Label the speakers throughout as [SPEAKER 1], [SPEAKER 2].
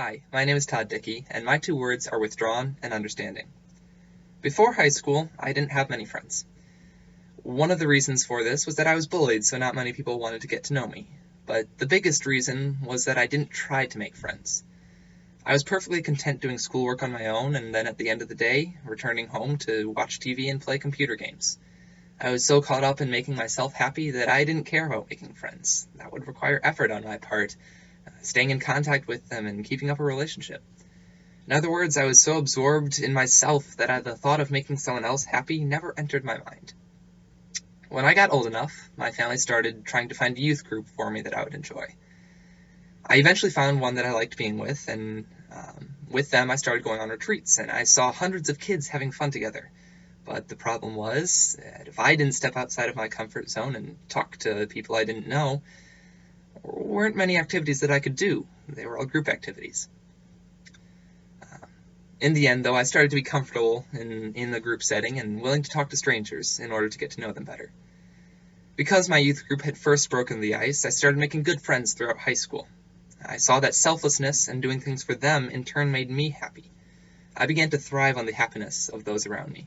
[SPEAKER 1] Hi, my name is Todd Dickey, and my two words are withdrawn and understanding. Before high school, I didn't have many friends. One of the reasons for this was that I was bullied, so not many people wanted to get to know me. But the biggest reason was that I didn't try to make friends. I was perfectly content doing schoolwork on my own, and then at the end of the day, returning home to watch TV and play computer games. I was so caught up in making myself happy that I didn't care about making friends. That would require effort on my part, staying in contact with them and keeping up a relationship. In other words, I was so absorbed in myself that the thought of making someone else happy never entered my mind. When I got old enough, my family started trying to find a youth group for me that I would enjoy. I eventually found one that I liked being with, and with them I started going on retreats, and I saw hundreds of kids having fun together. But the problem was that if I didn't step outside of my comfort zone and talk to people I didn't know, there weren't many activities that I could do. They were all group activities. In the end, though, I started to be comfortable in the group setting and willing to talk to strangers in order to get to know them better. Because my youth group had first broken the ice, I started making good friends throughout high school. I saw that selflessness and doing things for them in turn made me happy. I began to thrive on the happiness of those around me.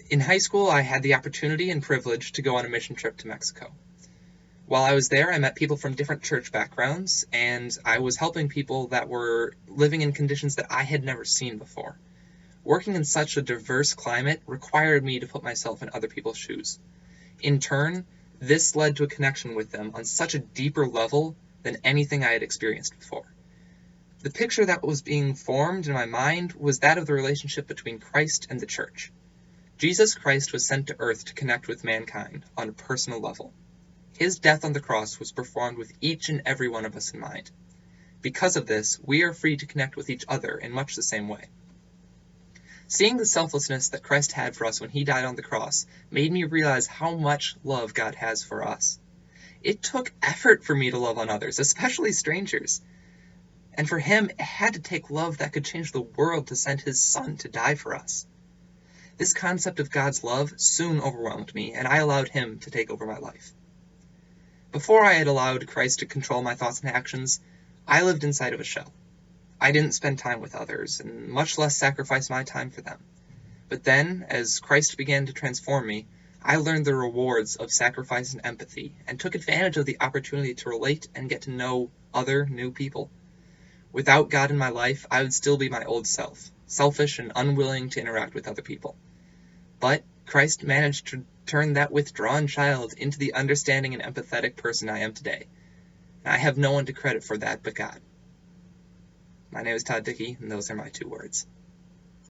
[SPEAKER 1] In high school, I had the opportunity and privilege to go on a mission trip to Mexico. While I was there, I met people from different church backgrounds, and I was helping people that were living in conditions that I had never seen before. Working in such a diverse climate required me to put myself in other people's shoes. In turn, this led to a connection with them on such a deeper level than anything I had experienced before. The picture that was being formed in my mind was that of the relationship between Christ and the church. Jesus Christ was sent to earth to connect with mankind on a personal level. His death on the cross was performed with each and every one of us in mind. Because of this, we are free to connect with each other in much the same way. Seeing the selflessness that Christ had for us when he died on the cross made me realize how much love God has for us. It took effort for me to love on others, especially strangers. And for him, it had to take love that could change the world to send his son to die for us. This concept of God's love soon overwhelmed me, and I allowed him to take over my life. Before I had allowed Christ to control my thoughts and actions, I lived inside of a shell. I didn't spend time with others, and much less sacrifice my time for them. But then, as Christ began to transform me, I learned the rewards of sacrifice and empathy, and took advantage of the opportunity to relate and get to know other new people. Without God in my life, I would still be my old self, selfish and unwilling to interact with other people. But Christ managed to turn that withdrawn child into the understanding and empathetic person I am today. And I have no one to credit for that but God. My name is Todd Dickey, and those are my two words.